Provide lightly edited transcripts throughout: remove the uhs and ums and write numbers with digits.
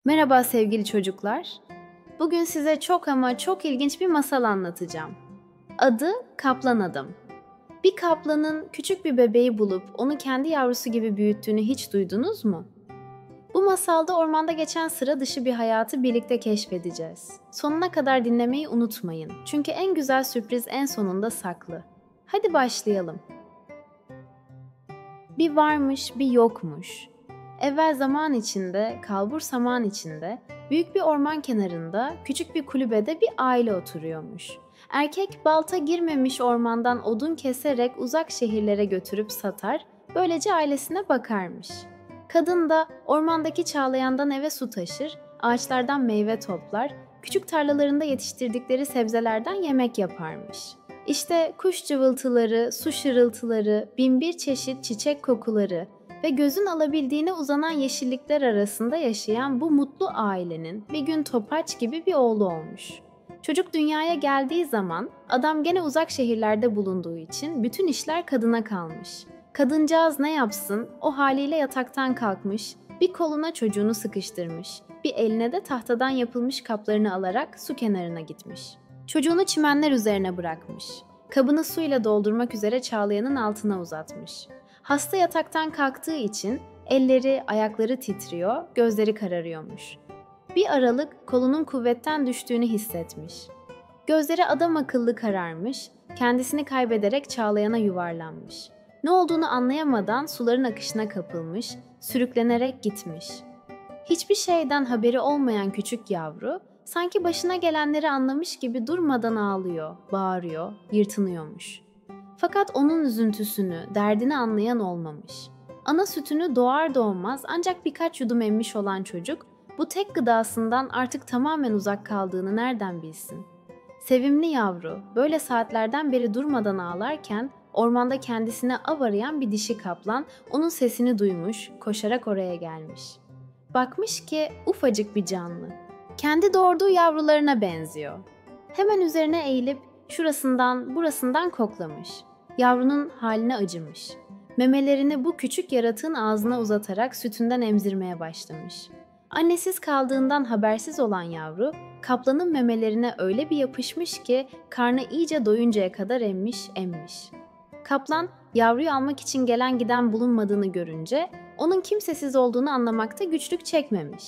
Merhaba sevgili çocuklar. Bugün size çok ama çok ilginç bir masal anlatacağım. Adı Kaplan Adam. Bir kaplanın küçük bir bebeği bulup onu kendi yavrusu gibi büyüttüğünü hiç duydunuz mu? Bu masalda ormanda geçen sıra dışı bir hayatı birlikte keşfedeceğiz. Sonuna kadar dinlemeyi unutmayın. Çünkü en güzel sürpriz en sonunda saklı. Hadi başlayalım. Bir varmış, bir yokmuş. Evvel zaman içinde, kalbur saman içinde, büyük bir orman kenarında, küçük bir kulübede bir aile oturuyormuş. Erkek balta girmemiş ormandan odun keserek uzak şehirlere götürüp satar, böylece ailesine bakarmış. Kadın da ormandaki çağlayandan eve su taşır, ağaçlardan meyve toplar, küçük tarlalarında yetiştirdikleri sebzelerden yemek yaparmış. İşte kuş cıvıltıları, su şırıltıları, binbir çeşit çiçek kokuları ve gözün alabildiğine uzanan yeşillikler arasında yaşayan bu mutlu ailenin bir gün Topaç gibi bir oğlu olmuş. Çocuk dünyaya geldiği zaman adam gene uzak şehirlerde bulunduğu için bütün işler kadına kalmış. Kadıncağız ne yapsın, o haliyle yataktan kalkmış, bir koluna çocuğunu sıkıştırmış, bir eline de tahtadan yapılmış kaplarını alarak su kenarına gitmiş. Çocuğunu çimenler üzerine bırakmış. Kabını suyla doldurmak üzere çağlayanın altına uzatmış. Hasta yataktan kalktığı için elleri, ayakları titriyor, gözleri kararıyormuş. Bir aralık kolunun kuvvetten düştüğünü hissetmiş. Gözleri adam akıllı kararmış, kendisini kaybederek çağlayana yuvarlanmış. Ne olduğunu anlayamadan suların akışına kapılmış, sürüklenerek gitmiş. Hiçbir şeyden haberi olmayan küçük yavru, sanki başına gelenleri anlamış gibi durmadan ağlıyor, bağırıyor, yırtınıyormuş. Fakat onun üzüntüsünü, derdini anlayan olmamış. Ana sütünü doğar doğmaz ancak birkaç yudum emmiş olan çocuk, bu tek gıdasından artık tamamen uzak kaldığını nereden bilsin? Sevimli yavru, böyle saatlerden beri durmadan ağlarken, ormanda kendisine av arayan bir dişi kaplan onun sesini duymuş, koşarak oraya gelmiş. Bakmış ki ufacık bir canlı. Kendi doğurduğu yavrularına benziyor. Hemen üzerine eğilip şurasından burasından koklamış. Yavrunun haline acımış. Memelerini bu küçük yaratığın ağzına uzatarak sütünden emzirmeye başlamış. Annesiz kaldığından habersiz olan yavru, kaplanın memelerine öyle bir yapışmış ki karnı iyice doyuncaya kadar emmiş. Kaplan, yavruyu almak için gelen giden bulunmadığını görünce onun kimsesiz olduğunu anlamakta güçlük çekmemiş.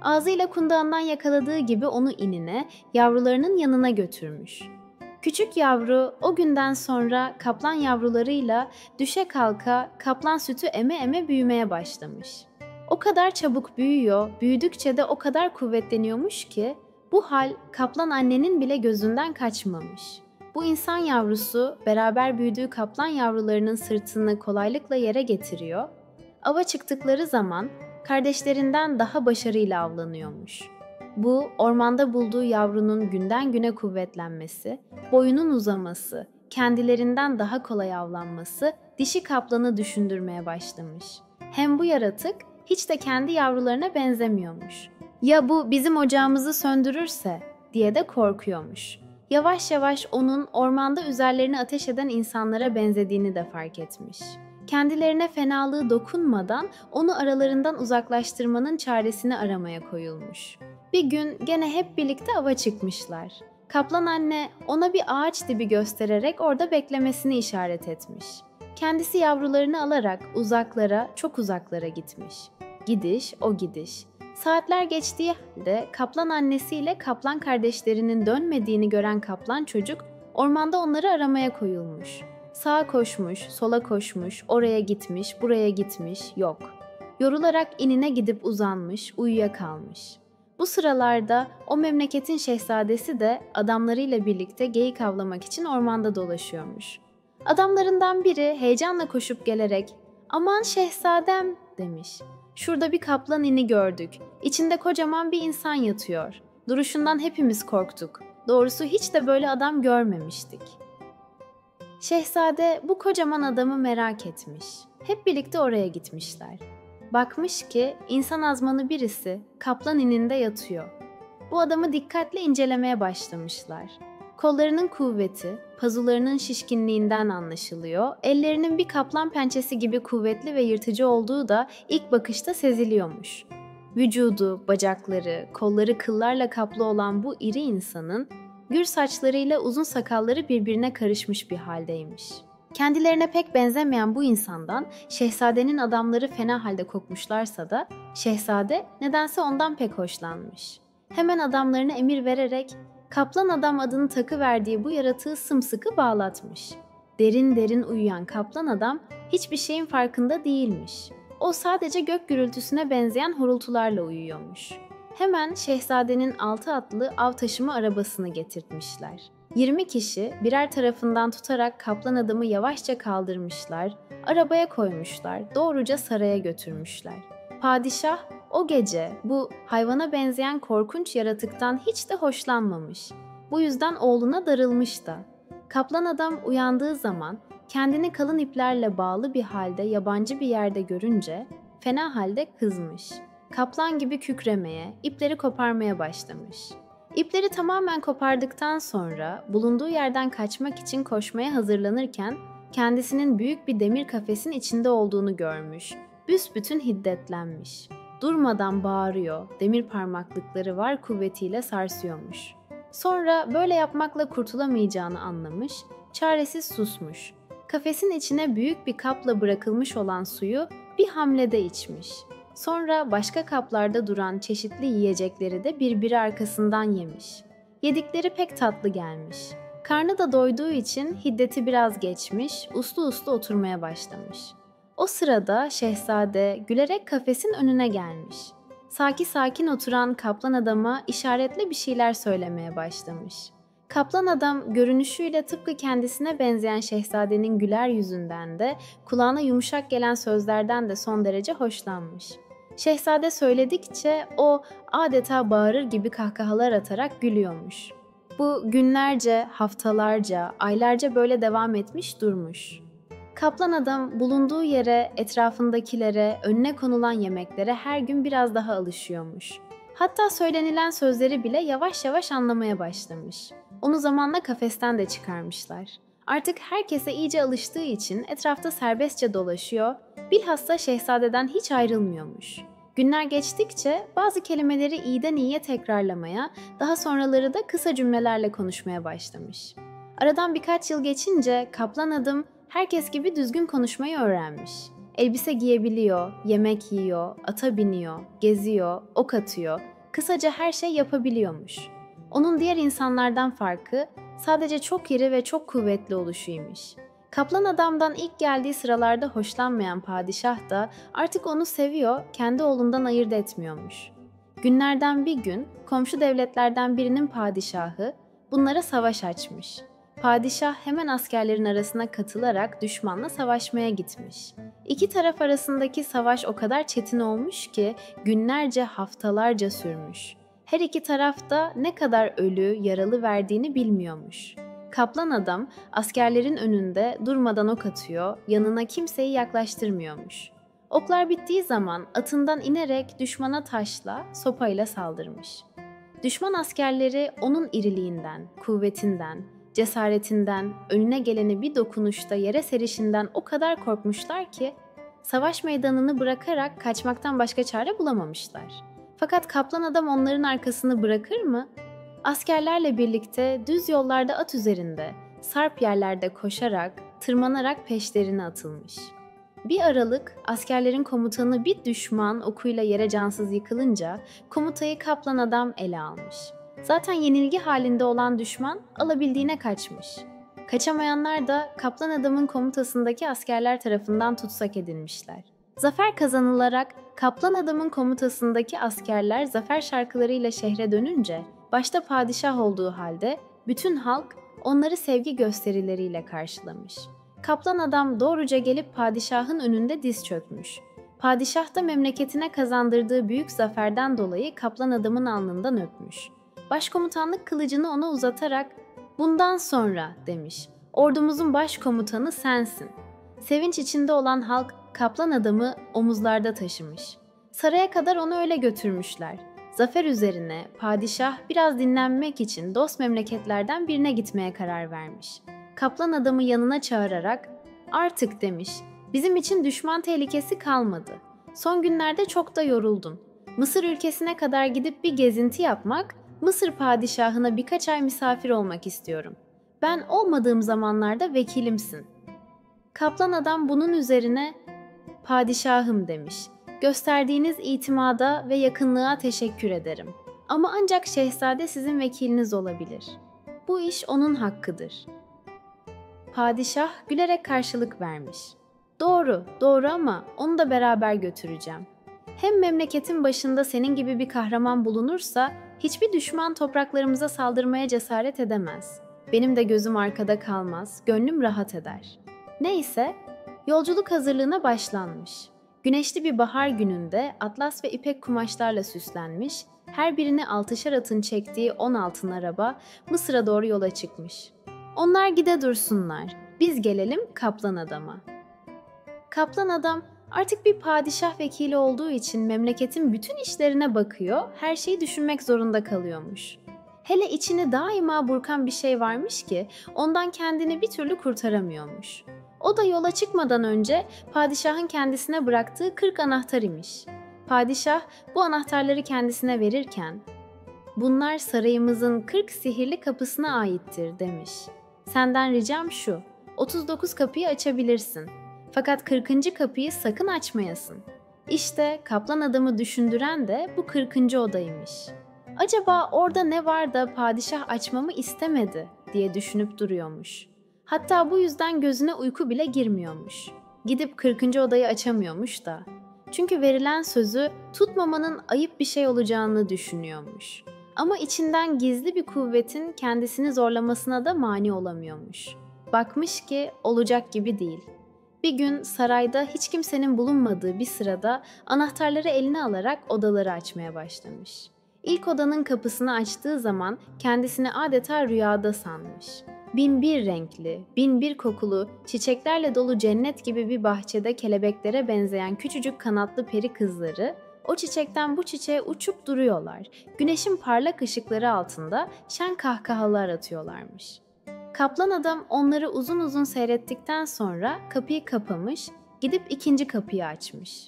Ağzıyla kundağından yakaladığı gibi onu inine, yavrularının yanına götürmüş. Küçük yavru o günden sonra kaplan yavrularıyla düşe kalka kaplan sütü eme eme büyümeye başlamış. O kadar çabuk büyüyor, büyüdükçe de o kadar kuvvetleniyormuş ki bu hal kaplan annenin bile gözünden kaçmamış. Bu insan yavrusu beraber büyüdüğü kaplan yavrularının sırtını kolaylıkla yere getiriyor. Ava çıktıkları zaman kardeşlerinden daha başarıyla avlanıyormuş. Bu, ormanda bulduğu yavrunun günden güne kuvvetlenmesi, boyunun uzaması, kendilerinden daha kolay avlanması dişi kaplanı düşündürmeye başlamış. Hem bu yaratık hiç de kendi yavrularına benzemiyormuş. Ya bu bizim ocağımızı söndürürse diye de korkuyormuş. Yavaş yavaş onun ormanda üzerlerine ateş eden insanlara benzediğini de fark etmiş. Kendilerine fenalığı dokunmadan onu aralarından uzaklaştırmanın çaresini aramaya koyulmuş. Bir gün gene hep birlikte ava çıkmışlar. Kaplan anne ona bir ağaç dibi göstererek orada beklemesini işaret etmiş. Kendisi yavrularını alarak uzaklara, çok uzaklara gitmiş. Gidiş o gidiş. Saatler geçtiği halde kaplan annesiyle kaplan kardeşlerinin dönmediğini gören kaplan çocuk ormanda onları aramaya koyulmuş. Sağa koşmuş, sola koşmuş, oraya gitmiş, buraya gitmiş, yok. Yorularak inine gidip uzanmış, uyuyakalmış. Bu sıralarda o memleketin şehzadesi de adamlarıyla birlikte geyik avlamak için ormanda dolaşıyormuş. Adamlarından biri heyecanla koşup gelerek "Aman şehzadem" demiş. "Şurada bir kaplan ini gördük. İçinde kocaman bir insan yatıyor. Duruşundan hepimiz korktuk. Doğrusu hiç de böyle adam görmemiştik." Şehzade bu kocaman adamı merak etmiş. Hep birlikte oraya gitmişler. Bakmış ki insan azmanı birisi kaplan ininde yatıyor. Bu adamı dikkatle incelemeye başlamışlar. Kollarının kuvveti, pazularının şişkinliğinden anlaşılıyor, ellerinin bir kaplan pençesi gibi kuvvetli ve yırtıcı olduğu da ilk bakışta seziliyormuş. Vücudu, bacakları, kolları kıllarla kaplı olan bu iri insanın gür saçlarıyla uzun sakalları birbirine karışmış bir haldeymiş. Kendilerine pek benzemeyen bu insandan şehzadenin adamları fena halde kokmuşlarsa da şehzade nedense ondan pek hoşlanmış. Hemen adamlarına emir vererek Kaplan Adam adını takıverdiği bu yaratığı sımsıkı bağlatmış. Derin derin uyuyan Kaplan Adam hiçbir şeyin farkında değilmiş. O sadece gök gürültüsüne benzeyen horultularla uyuyormuş. Hemen şehzadenin 6 atlı av taşıma arabasını getirtmişler. 20 kişi birer tarafından tutarak Kaplan Adam'ı yavaşça kaldırmışlar, arabaya koymuşlar, doğruca saraya götürmüşler. Padişah o gece bu hayvana benzeyen korkunç yaratıktan hiç de hoşlanmamış. Bu yüzden oğluna darılmış da. Kaplan Adam uyandığı zaman kendini kalın iplerle bağlı bir halde yabancı bir yerde görünce fena halde kızmış. Kaplan gibi kükremeye, ipleri koparmaya başlamış. İpleri tamamen kopardıktan sonra bulunduğu yerden kaçmak için koşmaya hazırlanırken kendisinin büyük bir demir kafesin içinde olduğunu görmüş. Büsbütün hiddetlenmiş. Durmadan bağırıyor, demir parmaklıkları var kuvvetiyle sarsıyormuş. Sonra böyle yapmakla kurtulamayacağını anlamış, çaresiz susmuş. Kafesin içine büyük bir kapla bırakılmış olan suyu bir hamlede içmiş. Sonra başka kaplarda duran çeşitli yiyecekleri de birbiri arkasından yemiş. Yedikleri pek tatlı gelmiş. Karnı da doyduğu için hiddeti biraz geçmiş, uslu uslu oturmaya başlamış. O sırada şehzade gülerek kafesin önüne gelmiş. Sakin sakin oturan Kaplan Adam'a işaretle bir şeyler söylemeye başlamış. Kaplan Adam görünüşüyle tıpkı kendisine benzeyen şehzadenin güler yüzünden de kulağına yumuşak gelen sözlerden de son derece hoşlanmış. Şehzade söyledikçe o adeta bağırır gibi kahkahalar atarak gülüyormuş. Bu günlerce, haftalarca, aylarca böyle devam etmiş durmuş. Kaplan Adam bulunduğu yere, etrafındakilere, önüne konulan yemeklere her gün biraz daha alışıyormuş. Hatta söylenilen sözleri bile yavaş yavaş anlamaya başlamış. Onu zamanla kafesten de çıkarmışlar. Artık herkese iyice alıştığı için etrafta serbestçe dolaşıyor, bilhassa şehzadeden hiç ayrılmıyormuş. Günler geçtikçe bazı kelimeleri iyiden iyiye tekrarlamaya, daha sonraları da kısa cümlelerle konuşmaya başlamış. Aradan birkaç yıl geçince Kaplan Adam herkes gibi düzgün konuşmayı öğrenmiş. Elbise giyebiliyor, yemek yiyor, ata biniyor, geziyor, ok atıyor, kısaca her şey yapabiliyormuş. Onun diğer insanlardan farkı sadece çok iri ve çok kuvvetli oluşuymuş. Kaplan Adam'dan ilk geldiği sıralarda hoşlanmayan padişah da artık onu seviyor, kendi oğlundan ayırt etmiyormuş. Günlerden bir gün komşu devletlerden birinin padişahı bunlara savaş açmış. Padişah hemen askerlerin arasına katılarak düşmanla savaşmaya gitmiş. İki taraf arasındaki savaş o kadar çetin olmuş ki günlerce, haftalarca sürmüş. Her iki taraf da ne kadar ölü, yaralı verdiğini bilmiyormuş. Kaplan Adam askerlerin önünde durmadan ok atıyor, yanına kimseyi yaklaştırmıyormuş. Oklar bittiği zaman atından inerek düşmana taşla, sopayla saldırmış. Düşman askerleri onun iriliğinden, kuvvetinden, cesaretinden, önüne geleni bir dokunuşta yere serişinden o kadar korkmuşlar ki savaş meydanını bırakarak kaçmaktan başka çare bulamamışlar. Fakat Kaplan Adam onların arkasını bırakır mı? Askerlerle birlikte düz yollarda at üzerinde, sarp yerlerde koşarak, tırmanarak peşlerine atılmış. Bir aralık askerlerin komutanı bir düşman okuyla yere cansız yıkılınca komutayı Kaplan Adam ele almış. Zaten yenilgi halinde olan düşman alabildiğine kaçmış. Kaçamayanlar da Kaplan Adam'ın komutasındaki askerler tarafından tutsak edilmişler. Zafer kazanılarak Kaplan Adam'ın komutasındaki askerler zafer şarkılarıyla şehre dönünce, başta padişah olduğu halde bütün halk onları sevgi gösterileriyle karşılamış. Kaplan Adam doğruca gelip padişahın önünde diz çökmüş. Padişah da memleketine kazandırdığı büyük zaferden dolayı Kaplan Adam'ın alnından öpmüş. Başkomutanlık kılıcını ona uzatarak "Bundan sonra," demiş, "ordumuzun başkomutanı sensin." Sevinç içinde olan halk Kaplan Adam'ı omuzlarda taşımış. Saraya kadar onu öyle götürmüşler. Zafer üzerine padişah biraz dinlenmek için dost memleketlerden birine gitmeye karar vermiş. Kaplan Adam'ı yanına çağırarak "Artık," demiş, "bizim için düşman tehlikesi kalmadı. Son günlerde çok da yoruldun. Mısır ülkesine kadar gidip bir gezinti yapmak, Mısır padişahına birkaç ay misafir olmak istiyorum. Ben olmadığım zamanlarda vekilimsin. Kaplan adam bunun üzerine padişahım demiş. Gösterdiğiniz itimada ve yakınlığa teşekkür ederim. Ama ancak şehzade sizin vekiliniz olabilir. Bu iş onun hakkıdır. Padişah gülerek karşılık vermiş. Doğru, doğru ama onu da beraber götüreceğim. Hem memleketin başında senin gibi bir kahraman bulunursa hiçbir düşman topraklarımıza saldırmaya cesaret edemez. Benim de gözüm arkada kalmaz, gönlüm rahat eder. Neyse, yolculuk hazırlığına başlanmış. Güneşli bir bahar gününde atlas ve ipek kumaşlarla süslenmiş, her birini 6'şar atın çektiği 10 altın araba Mısır'a doğru yola çıkmış. Onlar gide dursunlar, biz gelelim Kaplan Adam'a. Kaplan Adam artık bir padişah vekili olduğu için memleketin bütün işlerine bakıyor, her şeyi düşünmek zorunda kalıyormuş. Hele içini daima burkan bir şey varmış ki ondan kendini bir türlü kurtaramıyormuş. O da yola çıkmadan önce padişahın kendisine bıraktığı 40 anahtar imiş. Padişah bu anahtarları kendisine verirken, "Bunlar sarayımızın 40 sihirli kapısına aittir," demiş. "Senden ricam şu, 39 kapıyı açabilirsin. Fakat 40. kapıyı sakın açmayasın." İşte Kaplan Adamı düşündüren de bu 40. odaymış. Acaba orada ne var da padişah açmamı istemedi diye düşünüp duruyormuş. Hatta bu yüzden gözüne uyku bile girmiyormuş. Gidip 40. odayı açamıyormuş da. Çünkü verilen sözü tutmamanın ayıp bir şey olacağını düşünüyormuş. Ama içinden gizli bir kuvvetin kendisini zorlamasına da mani olamıyormuş. Bakmış ki olacak gibi değil. Bir gün sarayda hiç kimsenin bulunmadığı bir sırada anahtarları eline alarak odaları açmaya başlamış. İlk odanın kapısını açtığı zaman kendisini adeta rüyada sanmış. 1001 renkli, 1001 kokulu, çiçeklerle dolu cennet gibi bir bahçede kelebeklere benzeyen küçücük kanatlı peri kızları, o çiçekten bu çiçeğe uçup duruyorlar. Güneşin parlak ışıkları altında şen kahkahalar atıyorlarmış. Kaplan Adam onları uzun uzun seyrettikten sonra kapıyı kapamış, gidip ikinci kapıyı açmış.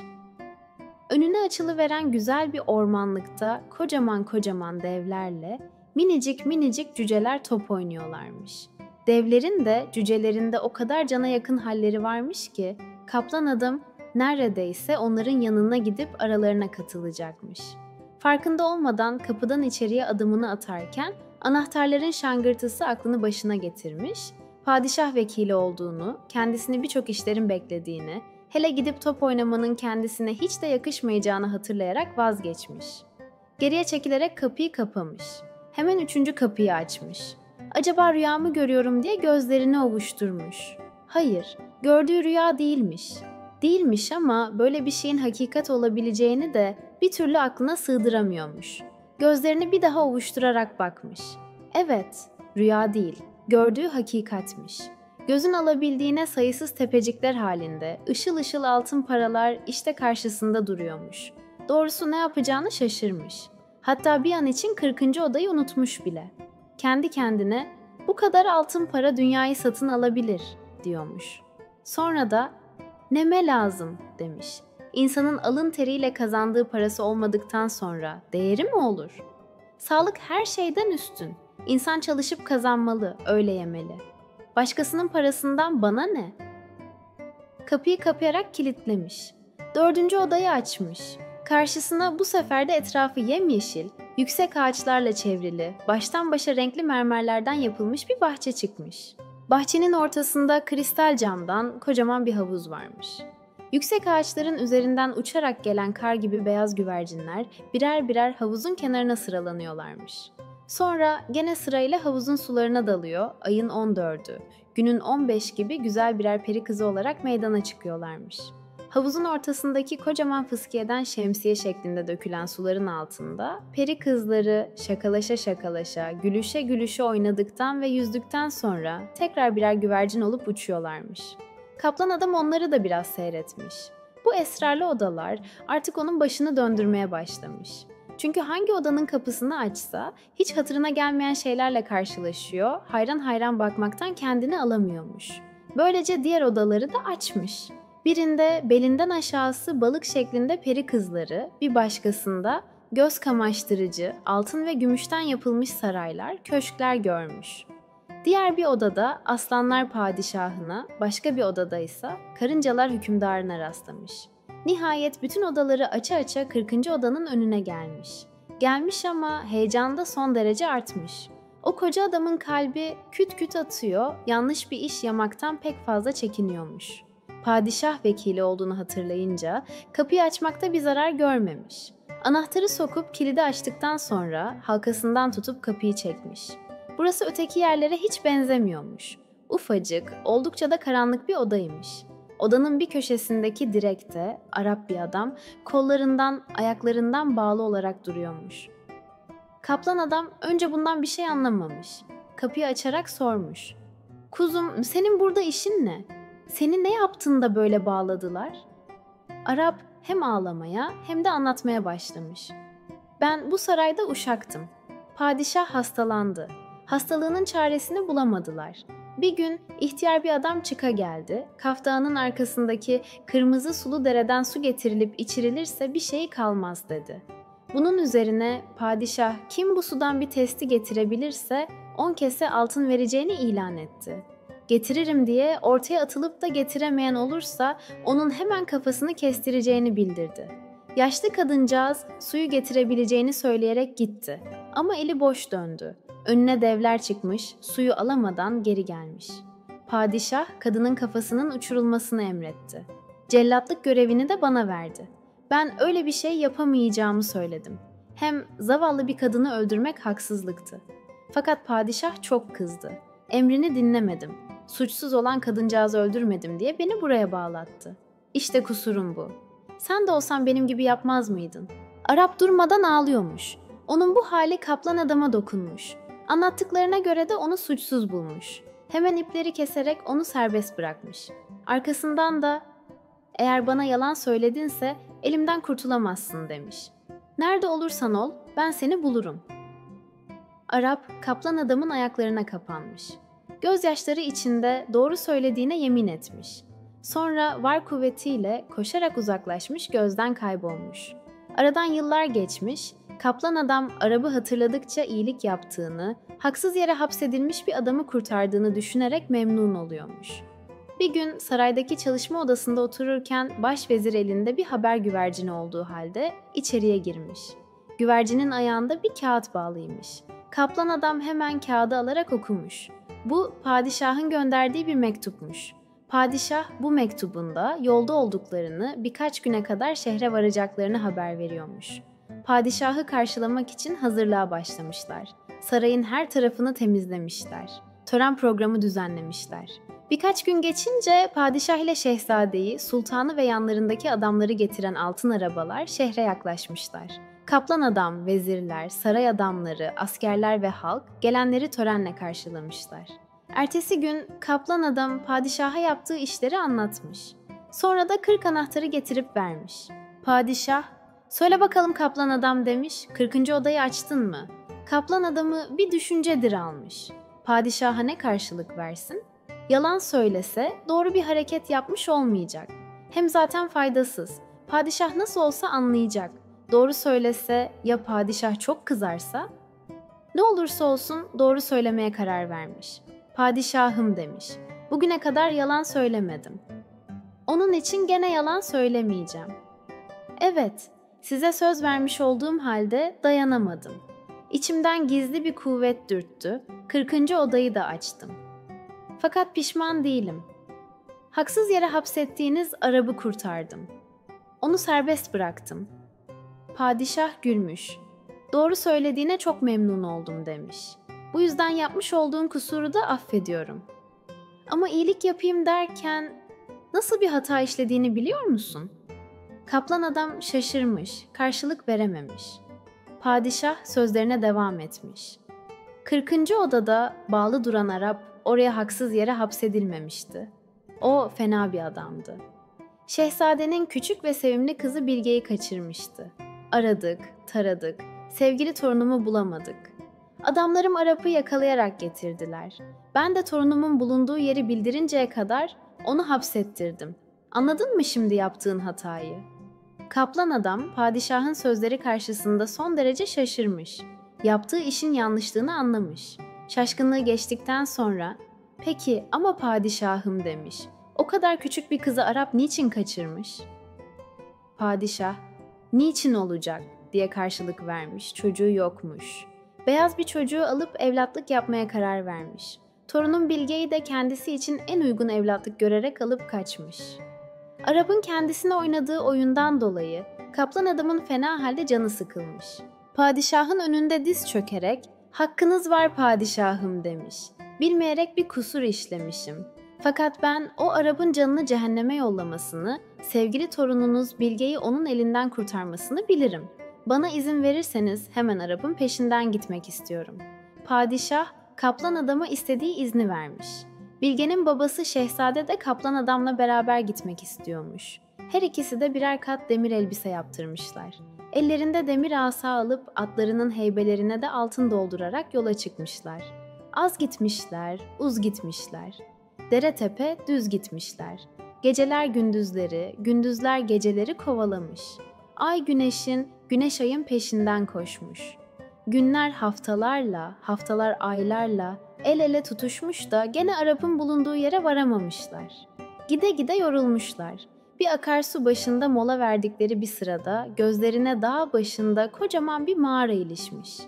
Önüne açılıveren güzel bir ormanlıkta kocaman kocaman devlerle minicik minicik cüceler top oynuyorlarmış. Devlerin de cücelerin de o kadar cana yakın halleri varmış ki Kaplan Adam neredeyse onların yanına gidip aralarına katılacakmış. Farkında olmadan kapıdan içeriye adımını atarken anahtarların şangırtısı aklını başına getirmiş, padişah vekili olduğunu, kendisini birçok işlerin beklediğini, hele gidip top oynamanın kendisine hiç de yakışmayacağını hatırlayarak vazgeçmiş. Geriye çekilerek kapıyı kapamış. Hemen 3. kapıyı açmış. Acaba rüya mı görüyorum diye gözlerini ovuşturmuş. Hayır, gördüğü rüya değilmiş. Değilmiş ama böyle bir şeyin hakikat olabileceğini de bir türlü aklına sığdıramıyormuş. Gözlerini bir daha ovuşturarak bakmış. Evet, rüya değil, gördüğü hakikatmiş. Gözün alabildiğine sayısız tepecikler halinde, ışıl ışıl altın paralar işte karşısında duruyormuş. Doğrusu ne yapacağını şaşırmış. Hatta bir an için 40. odayı unutmuş bile. Kendi kendine, "Bu kadar altın para dünyayı satın alabilir," diyormuş. Sonra da, "Neme lazım," demiş. İnsanın alın teriyle kazandığı parası olmadıktan sonra değeri mi olur? Sağlık her şeyden üstün. İnsan çalışıp kazanmalı, öyle yemeli. Başkasının parasından bana ne? Kapıyı kapayarak kilitlemiş. 4. odayı açmış. Karşısına bu sefer de etrafı yemyeşil, yüksek ağaçlarla çevrili, baştan başa renkli mermerlerden yapılmış bir bahçe çıkmış. Bahçenin ortasında kristal camdan kocaman bir havuz varmış. Yüksek ağaçların üzerinden uçarak gelen kar gibi beyaz güvercinler birer birer havuzun kenarına sıralanıyorlarmış. Sonra gene sırayla havuzun sularına dalıyor, ayın 14'ü, günün 15 gibi güzel birer peri kızı olarak meydana çıkıyorlarmış. Havuzun ortasındaki kocaman fıskiyeden şemsiye şeklinde dökülen suların altında peri kızları şakalaşa şakalaşa, gülüşe gülüşe oynadıktan ve yüzdükten sonra tekrar birer güvercin olup uçuyorlarmış. Kaplan Adam onları da biraz seyretmiş. Bu esrarlı odalar artık onun başını döndürmeye başlamış. Çünkü hangi odanın kapısını açsa hiç hatırına gelmeyen şeylerle karşılaşıyor, hayran hayran bakmaktan kendini alamıyormuş. Böylece diğer odaları da açmış. Birinde belinden aşağısı balık şeklinde peri kızları, bir başkasında göz kamaştırıcı, altın ve gümüşten yapılmış saraylar, köşkler görmüş. Diğer bir odada aslanlar padişahına, başka bir odada ise karıncalar hükümdarına rastlamış. Nihayet bütün odaları aça aça 40. odanın önüne gelmiş. Gelmiş ama heyecanda son derece artmış. O koca adamın kalbi küt küt atıyor, yanlış bir iş yamaktan pek fazla çekiniyormuş. Padişah vekili olduğunu hatırlayınca kapıyı açmakta bir zarar görmemiş. Anahtarı sokup kilidi açtıktan sonra halkasından tutup kapıyı çekmiş. Burası öteki yerlere hiç benzemiyormuş. Ufacık, oldukça da karanlık bir odaymış. Odanın bir köşesindeki direkte Arap bir adam kollarından, ayaklarından bağlı olarak duruyormuş. Kaplan adam önce bundan bir şey anlamamış. Kapıyı açarak sormuş. "Kuzum, senin burada işin ne? Seni ne yaptın da böyle bağladılar?" Arap hem ağlamaya hem de anlatmaya başlamış. "Ben bu sarayda uşaktım. Padişah hastalandı. Hastalığının çaresini bulamadılar. Bir gün ihtiyar bir adam çıka geldi. Kaf Dağı'nın arkasındaki kırmızı sulu dereden su getirilip içirilirse bir şey kalmaz dedi. Bunun üzerine padişah kim bu sudan bir testi getirebilirse 10 kese altın vereceğini ilan etti. Getiririm diye ortaya atılıp da getiremeyen olursa onun hemen kafasını kestireceğini bildirdi. Yaşlı kadıncağız suyu getirebileceğini söyleyerek gitti. Ama eli boş döndü. Önüne devler çıkmış, suyu alamadan geri gelmiş. Padişah kadının kafasının uçurulmasını emretti. Cellatlık görevini de bana verdi. Ben öyle bir şey yapamayacağımı söyledim. Hem zavallı bir kadını öldürmek haksızlıktı. Fakat padişah çok kızdı. Emrini dinlemedim. Suçsuz olan kadıncağızı öldürmedim diye beni buraya bağlattı. İşte kusurum bu. Sen de olsan benim gibi yapmaz mıydın?" Arap durmadan ağlıyormuş. Onun bu hali kaplan adama dokunmuş. Anlattıklarına göre de onu suçsuz bulmuş. Hemen ipleri keserek onu serbest bırakmış. Arkasından da "Eğer bana yalan söyledinse elimden kurtulamazsın" demiş. "Nerede olursan ol, ben seni bulurum." Arap kaplan adamın ayaklarına kapanmış. Gözyaşları içinde doğru söylediğine yemin etmiş. Sonra var kuvvetiyle koşarak uzaklaşmış, gözden kaybolmuş. Aradan yıllar geçmiş, kaplan adam Arap'ı hatırladıkça iyilik yaptığını, haksız yere hapsedilmiş bir adamı kurtardığını düşünerek memnun oluyormuş. Bir gün saraydaki çalışma odasında otururken başvezir elinde bir haber güvercini olduğu halde içeriye girmiş. Güvercinin ayağında bir kağıt bağlıymış. Kaplan adam hemen kağıdı alarak okumuş. Bu padişahın gönderdiği bir mektupmuş. Padişah bu mektubunda yolda olduklarını, birkaç güne kadar şehre varacaklarını haber veriyormuş. Padişahı karşılamak için hazırlığa başlamışlar. Sarayın her tarafını temizlemişler. Tören programı düzenlemişler. Birkaç gün geçince padişah ile şehzadeyi, sultanı ve yanlarındaki adamları getiren altın arabalar şehre yaklaşmışlar. Kaplan adam, vezirler, saray adamları, askerler ve halk gelenleri törenle karşılamışlar. Ertesi gün kaplan adam padişaha yaptığı işleri anlatmış. Sonra da 40 anahtarı getirip vermiş. Padişah, "Söyle bakalım kaplan adam" demiş, 40. odayı açtın mı? Kaplan adamı bir düşüncedir almış. Padişaha ne karşılık versin? Yalan söylese doğru bir hareket yapmış olmayacak. Hem zaten faydasız. Padişah nasıl olsa anlayacak. Doğru söylese ya padişah çok kızarsa? Ne olursa olsun doğru söylemeye karar vermiş. "Padişahım" demiş. "Bugüne kadar yalan söylemedim. Onun için gene yalan söylemeyeceğim. Evet, size söz vermiş olduğum halde dayanamadım. İçimden gizli bir kuvvet dürttü. 40. odayı da açtım. Fakat pişman değilim. Haksız yere hapsettiğiniz Arap'ı kurtardım. Onu serbest bıraktım." Padişah gülmüş. "Doğru söylediğine çok memnun oldum" demiş. "Bu yüzden yapmış olduğun kusuru da affediyorum. Ama iyilik yapayım derken nasıl bir hata işlediğini biliyor musun?" Kaplan adam şaşırmış, karşılık verememiş. Padişah sözlerine devam etmiş. 40. odada bağlı duran Arap oraya haksız yere hapsedilmemişti. O fena bir adamdı. Şehzadenin küçük ve sevimli kızı Bilge'yi kaçırmıştı. Aradık, taradık, sevgili torunumu bulamadık. Adamlarım Arap'ı yakalayarak getirdiler. Ben de torunumun bulunduğu yeri bildirinceye kadar onu hapsettirdim. Anladın mı şimdi yaptığın hatayı? Kaplan adam padişahın sözleri karşısında son derece şaşırmış. Yaptığı işin yanlışlığını anlamış. Şaşkınlığı geçtikten sonra "Peki ama padişahım" demiş. "O kadar küçük bir kızı Arap niçin kaçırmış?" Padişah "Niçin olacak?" diye karşılık vermiş. Çocuğu yokmuş. Beyaz bir çocuğu alıp evlatlık yapmaya karar vermiş. Torunun Bilge'yi de kendisi için en uygun evlatlık görerek alıp kaçmış. Arap'ın kendisine oynadığı oyundan dolayı kaplan adamın fena halde canı sıkılmış. Padişahın önünde diz çökerek "Hakkınız var padişahım" demiş. "Bilmeyerek bir kusur işlemişim. Fakat ben o Arap'ın canını cehenneme yollamasını, sevgili torununuz Bilge'yi onun elinden kurtarmasını bilirim. Bana izin verirseniz hemen Arap'ın peşinden gitmek istiyorum." Padişah kaplan adama istediği izni vermiş. Bilge'nin babası Şehzade de kaplan adamla beraber gitmek istiyormuş. Her ikisi de birer kat demir elbise yaptırmışlar. Ellerinde demir asa alıp atlarının heybelerine de altın doldurarak yola çıkmışlar. Az gitmişler, uz gitmişler. Dere tepe düz gitmişler. Geceler gündüzleri, gündüzler geceleri kovalamış. Ay güneşin, güneş ayın peşinden koşmuş. Günler haftalarla, haftalar aylarla el ele tutuşmuş da gene Arap'ın bulunduğu yere varamamışlar. Gide gide yorulmuşlar. Bir akarsu başında mola verdikleri bir sırada gözlerine dağ başında kocaman bir mağara ilişmiş.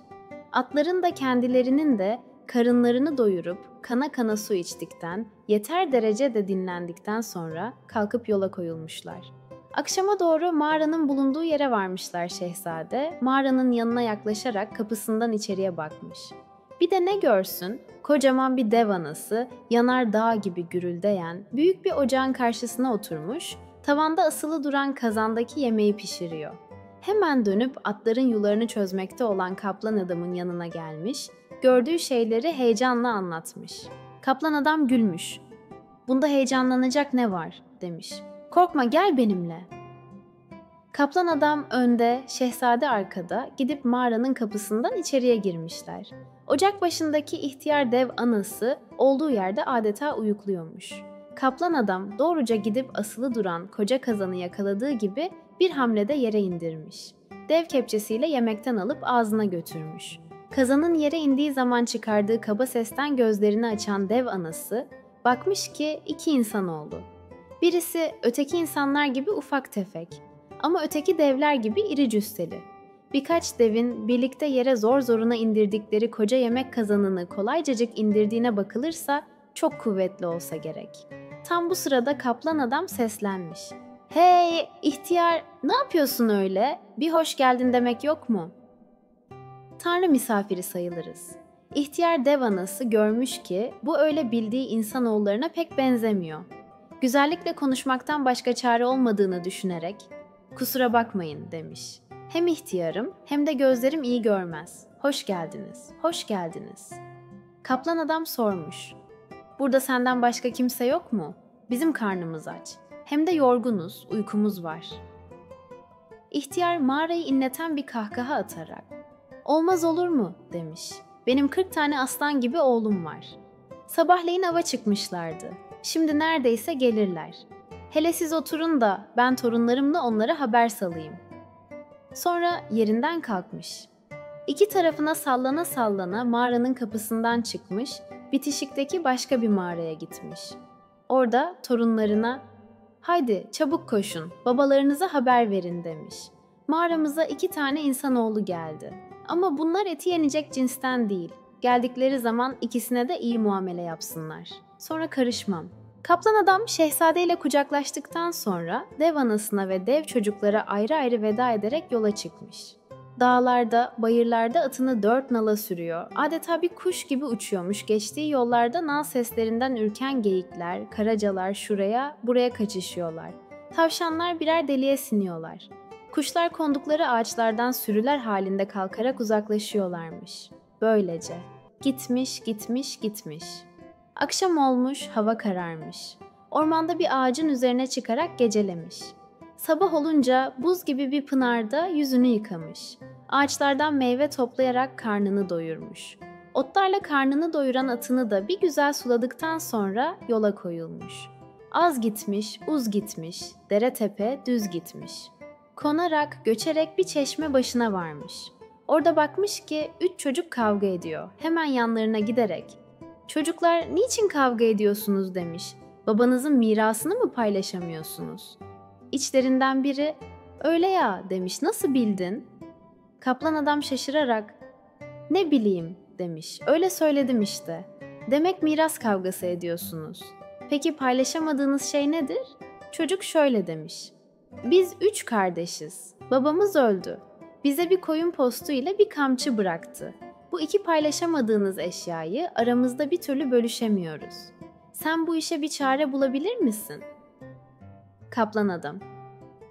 Atların da kendilerinin de karınlarını doyurup kana kana su içtikten, yeter derecede dinlendikten sonra kalkıp yola koyulmuşlar. Akşama doğru mağaranın bulunduğu yere varmışlar Şehzade, mağaranın yanına yaklaşarak kapısından içeriye bakmış. Bir de ne görsün, kocaman bir dev anası, yanar dağ gibi gürüldeyen, büyük bir ocağın karşısına oturmuş, tavanda asılı duran kazandaki yemeği pişiriyor. Hemen dönüp atların yularını çözmekte olan kaplan adamın yanına gelmiş, gördüğü şeyleri heyecanla anlatmış. Kaplan adam gülmüş. "Bunda heyecanlanacak ne var?" demiş. "Korkma, gel benimle." Kaplan adam önde, Şehzade arkada gidip mağaranın kapısından içeriye girmişler. Ocak başındaki ihtiyar dev anası olduğu yerde adeta uyukluyormuş. Kaplan adam doğruca gidip asılı duran koca kazanı yakaladığı gibi bir hamlede yere indirmiş. Dev kepçesiyle yemekten alıp ağzına götürmüş. Kazanın yere indiği zaman çıkardığı kaba sesten gözlerini açan dev anası bakmış ki iki insan oldu. Birisi öteki insanlar gibi ufak tefek ama öteki devler gibi iri cüsseli. Birkaç devin birlikte yere zor zoruna indirdikleri koca yemek kazanını kolaycacık indirdiğine bakılırsa çok kuvvetli olsa gerek. Tam bu sırada kaplan adam seslenmiş. "Hey ihtiyar, ne yapıyorsun öyle? Bir hoş geldin demek yok mu?" Tanrı misafiri sayılırız. İhtiyar dev anası görmüş ki bu öyle bildiği insanoğullarına pek benzemiyor. Güzellikle konuşmaktan başka çare olmadığını düşünerek "Kusura bakmayın" demiş. "Hem ihtiyarım hem de gözlerim iyi görmez. Hoş geldiniz, hoş geldiniz." Kaplan adam sormuş. "Burada senden başka kimse yok mu? Bizim karnımız aç. Hem de yorgunuz, uykumuz var." İhtiyar mağarayı inleten bir kahkaha atarak "Olmaz olur mu?" demiş. "Benim 40 tane aslan gibi oğlum var. Sabahleyin ava çıkmışlardı. Şimdi neredeyse gelirler. Hele siz oturun da ben torunlarımla onlara haber salayım." Sonra yerinden kalkmış. İki tarafına sallana sallana mağaranın kapısından çıkmış, bitişikteki başka bir mağaraya gitmiş. Orada torunlarına "Haydi çabuk koşun, babalarınıza haber verin" demiş. "Mağaramıza 2 tane insanoğlu geldi. Ama bunlar eti yenecek cinsten değil. Geldikleri zaman ikisine de iyi muamele yapsınlar. Sonra karışmam." Kaplan adam Şehzade ile kucaklaştıktan sonra dev anasına ve dev çocuklara ayrı ayrı veda ederek yola çıkmış. Dağlarda, bayırlarda atını 4 nala sürüyor. Adeta bir kuş gibi uçuyormuş. Geçtiği yollarda nal seslerinden ürken geyikler, karacalar şuraya, buraya kaçışıyorlar. Tavşanlar birer deliğe siniyorlar. Kuşlar kondukları ağaçlardan sürüler halinde kalkarak uzaklaşıyorlarmış. Böylece gitmiş, gitmiş, gitmiş. Akşam olmuş, hava kararmış. Ormanda bir ağacın üzerine çıkarak gecelemiş. Sabah olunca buz gibi bir pınarda yüzünü yıkamış. Ağaçlardan meyve toplayarak karnını doyurmuş. Otlarla karnını doyuran atını da bir güzel suladıktan sonra yola koyulmuş. Az gitmiş, uz gitmiş, dere tepe düz gitmiş. Konarak, göçerek bir çeşme başına varmış. Orada bakmış ki 3 çocuk kavga ediyor. Hemen yanlarına giderek, "Çocuklar, niçin kavga ediyorsunuz?" demiş. "Babanızın mirasını mı paylaşamıyorsunuz?" İçlerinden biri, "Öyle ya," demiş. "Nasıl bildin?" Kaplan adam şaşırarak, "Ne bileyim," demiş. "Öyle söyledim işte. Demek miras kavgası ediyorsunuz. Peki paylaşamadığınız şey nedir?" Çocuk şöyle demiş. "Biz 3 kardeşiz. Babamız öldü. Bize bir koyun postu ile bir kamçı bıraktı. Bu 2 paylaşamadığınız eşyayı aramızda bir türlü bölüşemiyoruz. Sen bu işe bir çare bulabilir misin?" Kaplan adam,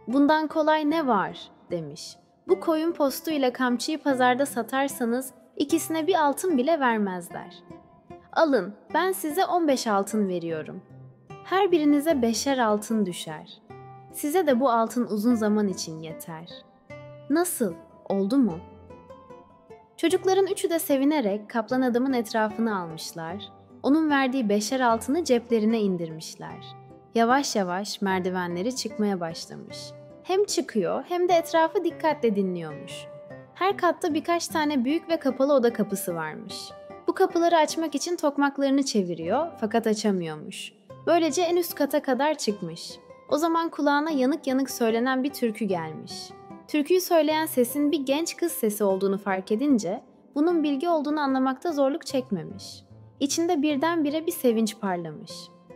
"Bundan kolay ne var?" demiş. "Bu koyun postu ile kamçıyı pazarda satarsanız ikisine bir altın bile vermezler. Alın, ben size 15 altın veriyorum. Her birinize 5'er altın düşer. Size de bu altın uzun zaman için yeter. Nasıl? Oldu mu?" Çocukların üçü de sevinerek kaplan adamın etrafını almışlar. Onun verdiği 5'er altını ceplerine indirmişler. Yavaş yavaş merdivenleri çıkmaya başlamış. Hem çıkıyor hem de etrafı dikkatle dinliyormuş. Her katta birkaç tane büyük ve kapalı oda kapısı varmış. Bu kapıları açmak için tokmaklarını çeviriyor fakat açamıyormuş. Böylece en üst kata kadar çıkmış. O zaman kulağına yanık yanık söylenen bir türkü gelmiş. Türküyü söyleyen sesin bir genç kız sesi olduğunu fark edince bunun Bilge olduğunu anlamakta zorluk çekmemiş. İçinde birdenbire bir sevinç parlamış.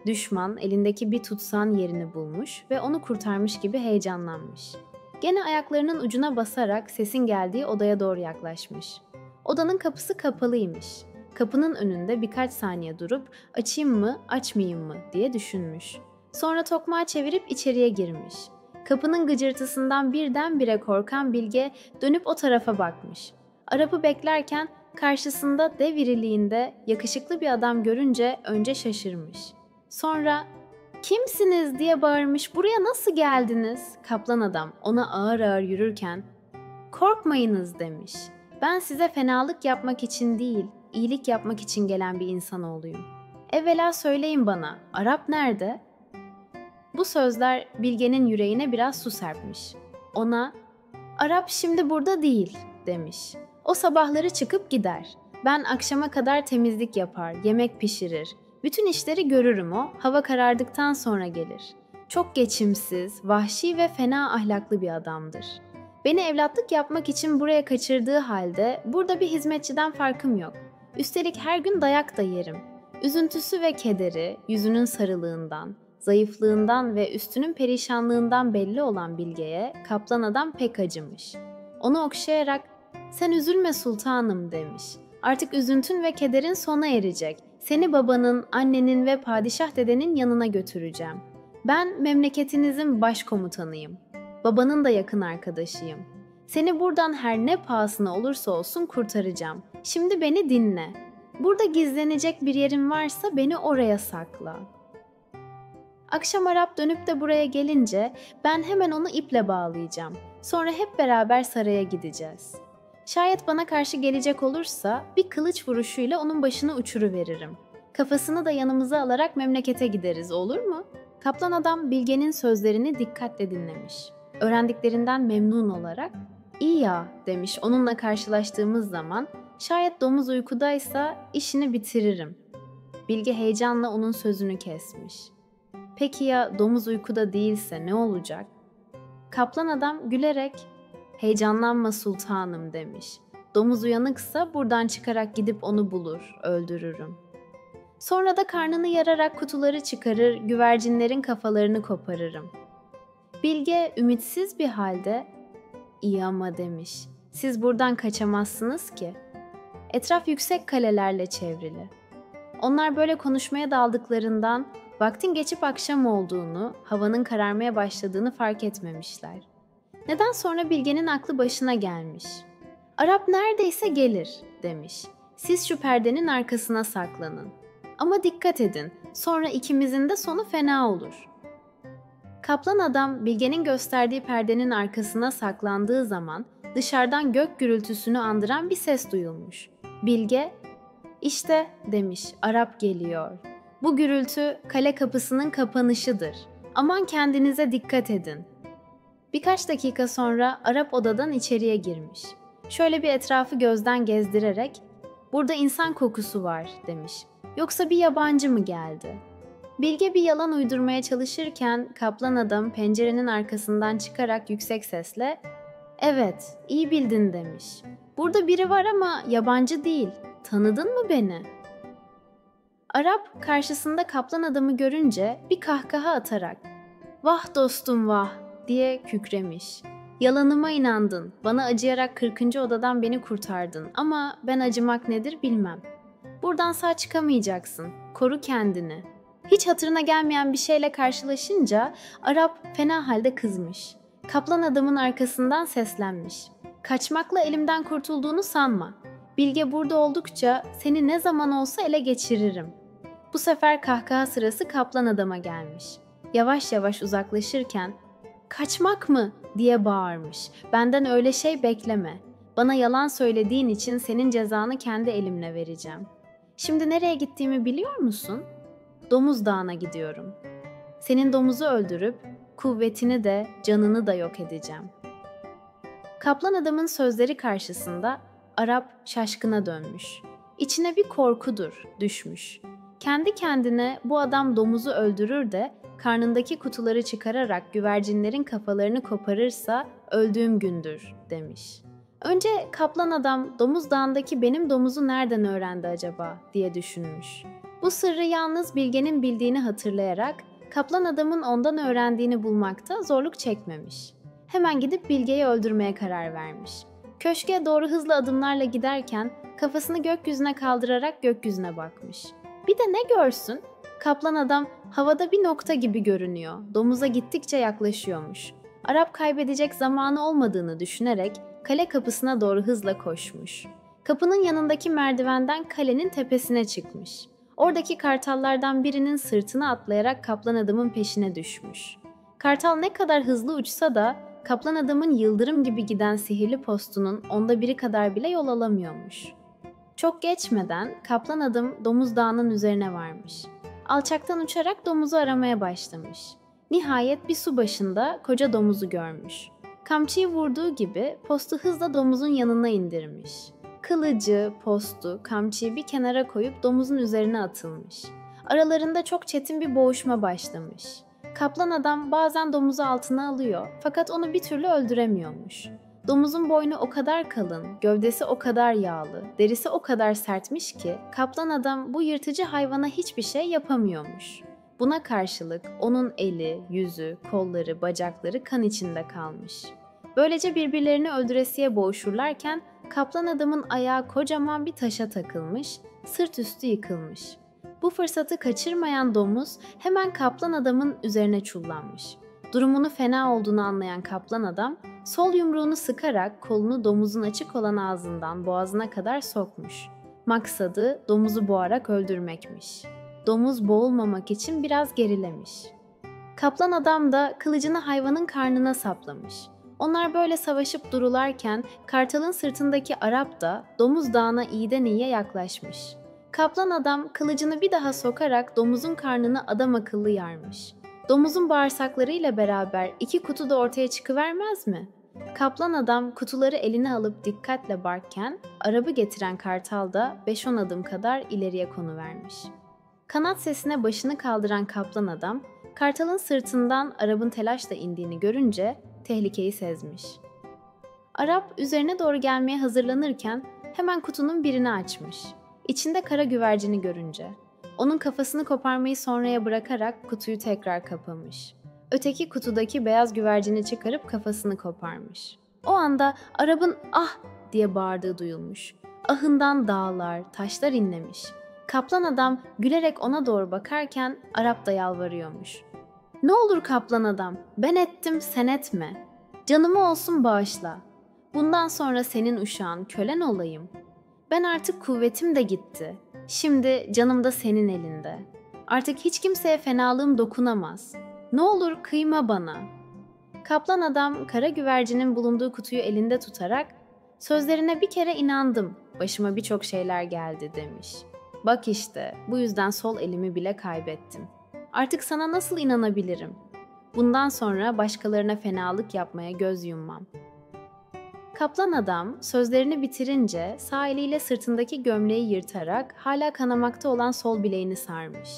Düşman elindeki bir tutsan yerini bulmuş ve onu kurtarmış gibi heyecanlanmış. Gene ayaklarının ucuna basarak sesin geldiği odaya doğru yaklaşmış. Odanın kapısı kapalıymış. Kapının önünde birkaç saniye durup açayım mı, açmayayım mı diye düşünmüş. Sonra tokmağı çevirip içeriye girmiş. Kapının gıcırtısından birdenbire korkan Bilge dönüp o tarafa bakmış. Arap'ı beklerken karşısında dev iriliğinde yakışıklı bir adam görünce önce şaşırmış. Sonra "Kimsiniz?" diye bağırmış. "Buraya nasıl geldiniz?" Kaplan adam ona ağır ağır yürürken "Korkmayınız," demiş. "Ben size fenalık yapmak için değil, iyilik yapmak için gelen bir insanoğluyum. Evvela söyleyin bana, Arap nerede?" Bu sözler Bilge'nin yüreğine biraz su serpmiş. Ona, "Arap şimdi burada değil," demiş. "O sabahları çıkıp gider. Ben akşama kadar temizlik yapar, yemek pişirir. Bütün işleri görürüm o, hava karardıktan sonra gelir. Çok geçimsiz, vahşi ve fena ahlaklı bir adamdır. Beni evlatlık yapmak için buraya kaçırdığı halde burada bir hizmetçiden farkım yok. Üstelik her gün dayak da yerim. Üzüntüsü ve kederi, yüzünün sarılığından, zayıflığından ve üstünün perişanlığından belli olan Bilge'ye kaplan adam pek acımış. Onu okşayarak, "Sen üzülme sultanım," demiş. "Artık üzüntün ve kederin sona erecek. Seni babanın, annenin ve padişah dedenin yanına götüreceğim. Ben memleketinizin başkomutanıyım. Babanın da yakın arkadaşıyım. Seni buradan her ne pahasına olursa olsun kurtaracağım. Şimdi beni dinle. Burada gizlenecek bir yerin varsa beni oraya sakla. Akşam Arap dönüp de buraya gelince ben hemen onu iple bağlayacağım. Sonra hep beraber saraya gideceğiz. Şayet bana karşı gelecek olursa bir kılıç vuruşuyla onun başını uçuruveririm. Kafasını da yanımıza alarak memlekete gideriz, olur mu?" Kaplan adam Bilge'nin sözlerini dikkatle dinlemiş. Öğrendiklerinden memnun olarak, "İyi ya," demiş, "onunla karşılaştığımız zaman şayet domuz uykudaysa işini bitiririm." Bilge heyecanla onun sözünü kesmiş. "Peki ya domuz uykuda değilse ne olacak?" Kaplan adam gülerek, "Heyecanlanma sultanım," demiş. "Domuz uyanıksa buradan çıkarak gidip onu bulur, öldürürüm. Sonra da karnını yararak kutuları çıkarır, güvercinlerin kafalarını koparırım." Bilge ümitsiz bir halde, "İyi ama," demiş, "siz buradan kaçamazsınız ki. Etraf yüksek kalelerle çevrili." Onlar böyle konuşmaya daldıklarından vaktin geçip akşam olduğunu, havanın kararmaya başladığını fark etmemişler. Neden sonra Bilge'nin aklı başına gelmiş. "Arap neredeyse gelir," demiş. "Siz şu perdenin arkasına saklanın. Ama dikkat edin, sonra ikimizin de sonu fena olur." Kaplan adam Bilge'nin gösterdiği perdenin arkasına saklandığı zaman dışarıdan gök gürültüsünü andıran bir ses duyulmuş. Bilge, "İşte," demiş, "Arap geliyor. Bu gürültü kale kapısının kapanışıdır. Aman kendinize dikkat edin. Birkaç dakika sonra Arap odadan içeriye girmiş. Şöyle bir etrafı gözden gezdirerek, "Burada insan kokusu var," demiş. "Yoksa bir yabancı mı geldi?" Bilge bir yalan uydurmaya çalışırken kaplan adam pencerenin arkasından çıkarak yüksek sesle, "Evet, iyi bildin," demiş. "Burada biri var ama yabancı değil. Tanıdın mı beni?" Arap karşısında kaplan adamı görünce bir kahkaha atarak, "Vah dostum vah," diye kükremiş. "Yalanıma inandın, bana acıyarak 40. odadan beni kurtardın ama ben acımak nedir bilmem. Buradan sağ çıkamayacaksın, koru kendini." Hiç hatırına gelmeyen bir şeyle karşılaşınca Arap fena halde kızmış. Kaplan adamın arkasından seslenmiş. "Kaçmakla elimden kurtulduğunu sanma. Bilge burada oldukça seni ne zaman olsa ele geçiririm." Bu sefer kahkaha sırası kaplan adama gelmiş. Yavaş yavaş uzaklaşırken, "Kaçmak mı?" diye bağırmış. "Benden öyle şey bekleme. Bana yalan söylediğin için senin cezanı kendi elimle vereceğim. Şimdi nereye gittiğimi biliyor musun? Domuz Dağı'na gidiyorum. Senin domuzu öldürüp kuvvetini de canını da yok edeceğim." Kaplan adamın sözleri karşısında Arap şaşkına dönmüş. İçine bir korkudur düşmüş. Kendi kendine bu adam domuzu öldürür de karnındaki kutuları çıkararak güvercinlerin kafalarını koparırsa öldüğüm gündür demiş. Önce kaplan adam Domuz Dağı'ndaki benim domuzu nereden öğrendi acaba diye düşünmüş. Bu sırrı yalnız Bilge'nin bildiğini hatırlayarak kaplan adamın ondan öğrendiğini bulmakta zorluk çekmemiş. Hemen gidip Bilge'yi öldürmeye karar vermiş. Köşke doğru hızlı adımlarla giderken kafasını gökyüzüne kaldırarak gökyüzüne bakmış. Bir de ne görsün? Kaplan adam havada bir nokta gibi görünüyor. Domuza gittikçe yaklaşıyormuş. Arap kaybedecek zamanı olmadığını düşünerek kale kapısına doğru hızla koşmuş. Kapının yanındaki merdivenden kalenin tepesine çıkmış. Oradaki kartallardan birinin sırtına atlayarak kaplan adamın peşine düşmüş. Kartal ne kadar hızlı uçsa da kaplan adamın yıldırım gibi giden sihirli postunun onda biri kadar bile yol alamıyormuş. Çok geçmeden kaplan adam Domuz Dağı'nın üzerine varmış. Alçaktan uçarak domuzu aramaya başlamış. Nihayet bir su başında koca domuzu görmüş. Kamçıyı vurduğu gibi postu hızla domuzun yanına indirmiş. Kılıcı, postu, kamçıyı bir kenara koyup domuzun üzerine atılmış. Aralarında çok çetin bir boğuşma başlamış. Kaplan adam bazen domuzu altına alıyor fakat onu bir türlü öldüremiyormuş. Domuzun boynu o kadar kalın, gövdesi o kadar yağlı, derisi o kadar sertmiş ki kaplan adam bu yırtıcı hayvana hiçbir şey yapamıyormuş. Buna karşılık onun eli, yüzü, kolları, bacakları kan içinde kalmış. Böylece birbirlerini öldüresiye boğuşurlarken kaplan adamın ayağı kocaman bir taşa takılmış, sırt üstü yıkılmış. Bu fırsatı kaçırmayan domuz hemen kaplan adamın üzerine çullanmış. Durumunu fena olduğunu anlayan kaplan adam sol yumruğunu sıkarak kolunu domuzun açık olan ağzından boğazına kadar sokmuş. Maksadı domuzu boğarak öldürmekmiş. Domuz boğulmamak için biraz gerilemiş. Kaplan adam da kılıcını hayvanın karnına saplamış. Onlar böyle savaşıp durularken kartalın sırtındaki Arap da Domuz Dağı'na iyiden iyiye yaklaşmış. Kaplan adam kılıcını bir daha sokarak domuzun karnını adam akıllı yarmış. Domuzun bağırsaklarıyla beraber 2 kutu da ortaya çıkıvermez mi? Kaplan adam kutuları eline alıp dikkatle barkken Arap'ı getiren kartal da 5-10 adım kadar ileriye konuvermiş. Kanat sesine başını kaldıran kaplan adam kartalın sırtından Arap'ın telaşla indiğini görünce tehlikeyi sezmiş. Arap üzerine doğru gelmeye hazırlanırken hemen kutunun birini açmış. İçinde kara güvercini görünce onun kafasını koparmayı sonraya bırakarak kutuyu tekrar kapamış. Öteki kutudaki beyaz güvercini çıkarıp kafasını koparmış. O anda Arap'ın "ah!" diye bağırdığı duyulmuş. Ahından dağlar, taşlar inlemiş. Kaplan adam gülerek ona doğru bakarken Arap da yalvarıyormuş. "Ne olur kaplan adam, ben ettim sen etme. Canımı olsun bağışla. Bundan sonra senin uşağın, kölen olayım. Ben artık kuvvetim de gitti. Şimdi canım da senin elinde. Artık hiç kimseye fenalığım dokunamaz. Ne olur kıyma bana." Kaplan adam kara güvercinin bulunduğu kutuyu elinde tutarak "Sözlerine bir kere inandım, başıma birçok şeyler geldi," demiş. Bak işte, bu yüzden sol elimi bile kaybettim. Artık sana nasıl inanabilirim? Bundan sonra başkalarına fenalık yapmaya göz yummam. Kaplan adam sözlerini bitirince sağ eliyle sırtındaki gömleği yırtarak hala kanamakta olan sol bileğini sarmış.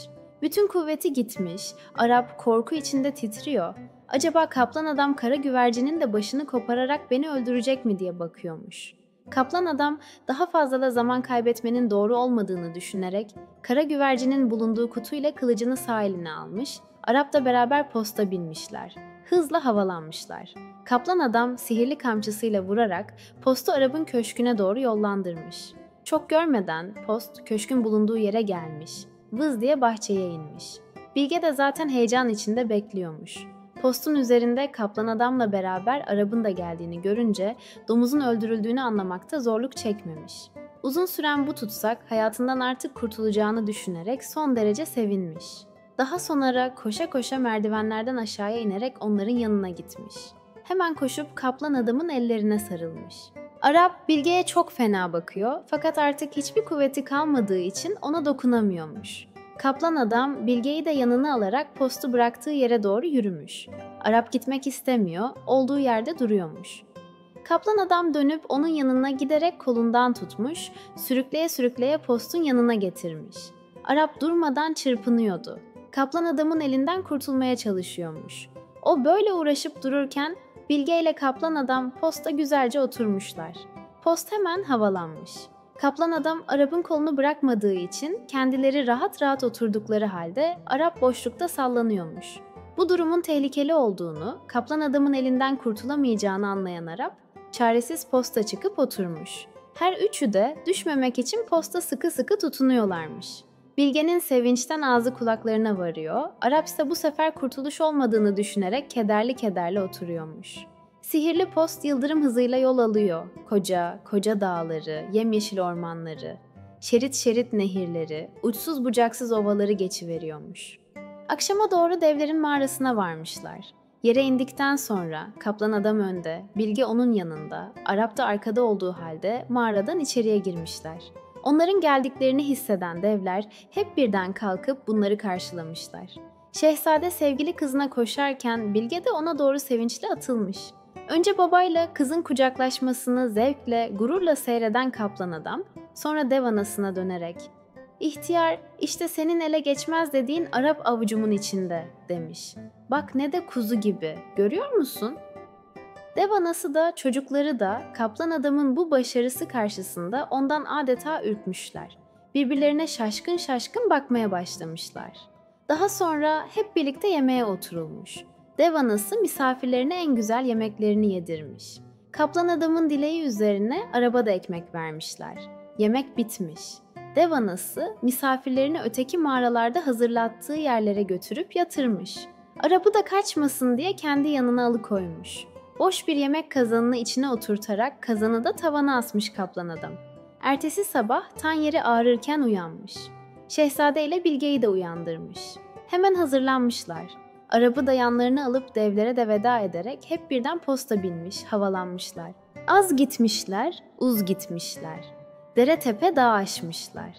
Bütün kuvveti gitmiş, Arap korku içinde titriyor. Acaba kaplan adam kara güvercinin de başını kopararak beni öldürecek mi diye bakıyormuş. Kaplan adam daha fazla da zaman kaybetmenin doğru olmadığını düşünerek kara güvercinin bulunduğu kutuyla kılıcını sağ eline almış, Arap'la beraber posta binmişler. Hızla havalanmışlar. Kaplan adam sihirli kamçısıyla vurarak postu Arap'ın köşküne doğru yollandırmış. Çok görmeden post köşkün bulunduğu yere gelmiş. Vız diye bahçeye inmiş. Bilge de zaten heyecan içinde bekliyormuş. Postun üzerinde kaplan adamla beraber Arap'ın da geldiğini görünce domuzun öldürüldüğünü anlamakta zorluk çekmemiş. Uzun süren bu tutsak hayatından artık kurtulacağını düşünerek son derece sevinmiş. Daha sonra koşa koşa merdivenlerden aşağıya inerek onların yanına gitmiş. Hemen koşup kaplan adamın ellerine sarılmış. Arap Bilge'ye çok fena bakıyor fakat artık hiçbir kuvveti kalmadığı için ona dokunamıyormuş. Kaplan adam Bilge'yi de yanına alarak postu bıraktığı yere doğru yürümüş. Arap gitmek istemiyor, olduğu yerde duruyormuş. Kaplan adam dönüp onun yanına giderek kolundan tutmuş, sürükleye sürükleye postun yanına getirmiş. Arap durmadan çırpınıyordu. Kaplan adamın elinden kurtulmaya çalışıyormuş. O böyle uğraşıp dururken Bilge ile kaplan adam posta güzelce oturmuşlar. Post hemen havalanmış. Kaplan adam Arap'ın kolunu bırakmadığı için kendileri rahat rahat oturdukları halde Arap boşlukta sallanıyormuş. Bu durumun tehlikeli olduğunu, kaplan adamın elinden kurtulamayacağını anlayan Arap, çaresiz posta çıkıp oturmuş. Her üçü de düşmemek için posta sıkı sıkı tutunuyorlarmış. Bilge'nin sevinçten ağzı kulaklarına varıyor, Arap ise bu sefer kurtuluş olmadığını düşünerek kederli kederli oturuyormuş. Sihirli post yıldırım hızıyla yol alıyor. Koca, koca dağları, yemyeşil ormanları, şerit şerit nehirleri, uçsuz bucaksız ovaları geçiveriyormuş. Akşama doğru devlerin mağarasına varmışlar. Yere indikten sonra kaplan adam önde, Bilge onun yanında, Arap da arkada olduğu halde mağaradan içeriye girmişler. Onların geldiklerini hisseden devler hep birden kalkıp bunları karşılamışlar. Şehzade sevgili kızına koşarken Bilge de ona doğru sevinçle atılmış. Önce babayla kızın kucaklaşmasını zevkle, gururla seyreden kaplan adam, sonra dev anasına dönerek "İhtiyar, işte senin ele geçmez dediğin Arap avucumun içinde," demiş. "Bak ne de kuzu gibi, görüyor musun?" Dev anası da çocukları da kaplan adamın bu başarısı karşısında ondan adeta ürkmüşler. Birbirlerine şaşkın şaşkın bakmaya başlamışlar. Daha sonra hep birlikte yemeğe oturulmuş. Dev anası misafirlerine en güzel yemeklerini yedirmiş. Kaplan adamın dileği üzerine arabada ekmek vermişler. Yemek bitmiş. Dev anası misafirlerini öteki mağaralarda hazırlattığı yerlere götürüp yatırmış. Arabı da kaçmasın diye kendi yanına alıkoymuş. Boş bir yemek kazanını içine oturtarak kazanı da tavana asmış kaplan adam. Ertesi sabah tan yeri ağrırken uyanmış. Şehzade ile Bilge'yi de uyandırmış. Hemen hazırlanmışlar. Arabı da yanlarına alıp devlere de veda ederek hep birden posta binmiş, havalanmışlar. Az gitmişler, uz gitmişler. Dere tepe dağ aşmışlar.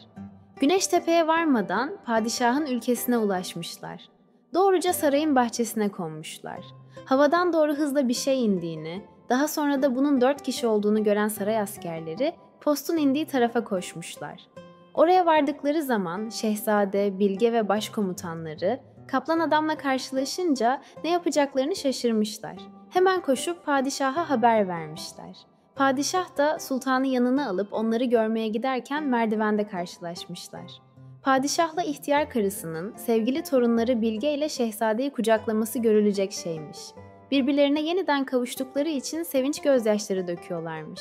Güneş tepeye varmadan padişahın ülkesine ulaşmışlar. Doğruca sarayın bahçesine konmuşlar. Havadan doğru hızla bir şey indiğini, daha sonra da bunun 4 kişi olduğunu gören saray askerleri postun indiği tarafa koşmuşlar. Oraya vardıkları zaman şehzade, bilge ve başkomutanları kaplan adamla karşılaşınca ne yapacaklarını şaşırmışlar. Hemen koşup padişaha haber vermişler. Padişah da sultanı yanına alıp onları görmeye giderken merdivende karşılaşmışlar. Padişahla ihtiyar karısının sevgili torunları Bilge ile şehzadeyi kucaklaması görülecek şeymiş. Birbirlerine yeniden kavuştukları için sevinç gözyaşları döküyorlarmış.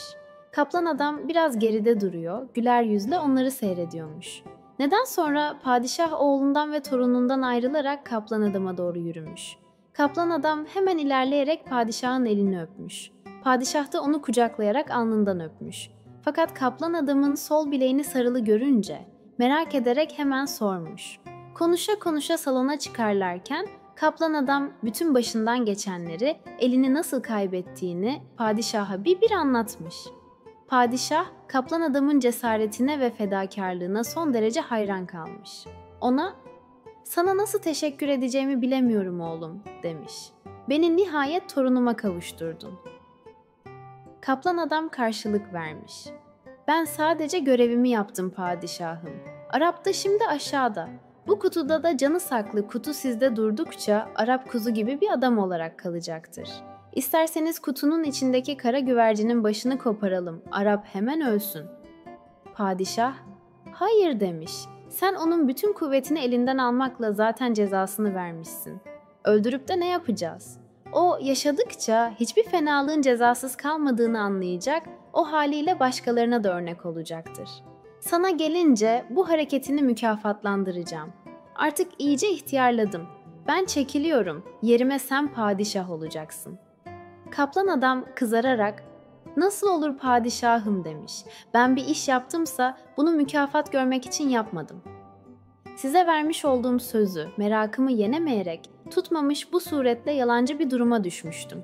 Kaplan adam biraz geride duruyor, güler yüzle onları seyrediyormuş. Neden sonra padişah oğlundan ve torunundan ayrılarak kaplan adama doğru yürümüş. Kaplan adam hemen ilerleyerek padişahın elini öpmüş. Padişah da onu kucaklayarak alnından öpmüş. Fakat kaplan adamın sol bileğini sarılı görünce merak ederek hemen sormuş. Konuşa konuşa salona çıkarlarken kaplan adam bütün başından geçenleri, elini nasıl kaybettiğini padişaha bir anlatmış. Padişah, kaplan adamın cesaretine ve fedakarlığına son derece hayran kalmış. Ona, "Sana nasıl teşekkür edeceğimi bilemiyorum oğlum," demiş. "Beni nihayet torunuma kavuşturdun." Kaplan adam karşılık vermiş. "Ben sadece görevimi yaptım padişahım. Arap da şimdi aşağıda. Bu kutuda da canı saklı kutu sizde durdukça Arap kuzu gibi bir adam olarak kalacaktır. İsterseniz kutunun içindeki kara güvercinin başını koparalım. Arap hemen ölsün." Padişah, "Hayır," demiş. "Sen onun bütün kuvvetini elinden almakla zaten cezasını vermişsin. Öldürüp de ne yapacağız? O yaşadıkça hiçbir fenalığın cezasız kalmadığını anlayacak, o haliyle başkalarına da örnek olacaktır. Sana gelince bu hareketini mükafatlandıracağım. Artık iyice ihtiyarladım. Ben çekiliyorum, yerime sen padişah olacaksın." Kaplan adam kızararak, "Nasıl olur padişahım," demiş. "Ben bir iş yaptımsa bunu mükafat görmek için yapmadım. Size vermiş olduğum sözü, merakımı yenemeyerek tutmamış bu suretle yalancı bir duruma düşmüştüm.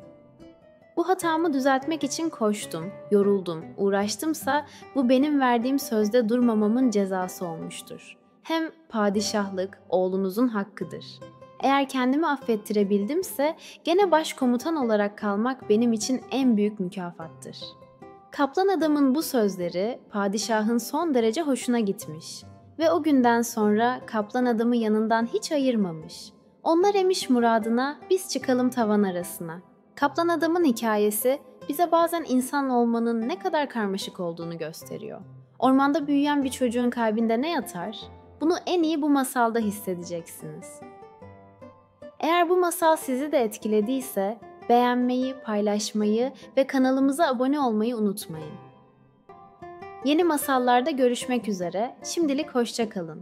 Bu hatamı düzeltmek için koştum, yoruldum, uğraştımsa bu benim verdiğim sözde durmamamın cezası olmuştur. Hem padişahlık oğlunuzun hakkıdır. Eğer kendimi affettirebildimse gene başkomutan olarak kalmak benim için en büyük mükafattır." Kaplan adamın bu sözleri padişahın son derece hoşuna gitmiş ve o günden sonra kaplan adamı yanından hiç ayırmamış. Onlar emiş muradına, biz çıkalım tavan arasına. Kaplan adamın hikayesi bize bazen insan olmanın ne kadar karmaşık olduğunu gösteriyor. Ormanda büyüyen bir çocuğun kalbinde ne yatar? Bunu en iyi bu masalda hissedeceksiniz. Eğer bu masal sizi de etkilediyse beğenmeyi, paylaşmayı ve kanalımıza abone olmayı unutmayın. Yeni masallarda görüşmek üzere. Şimdilik hoşça kalın.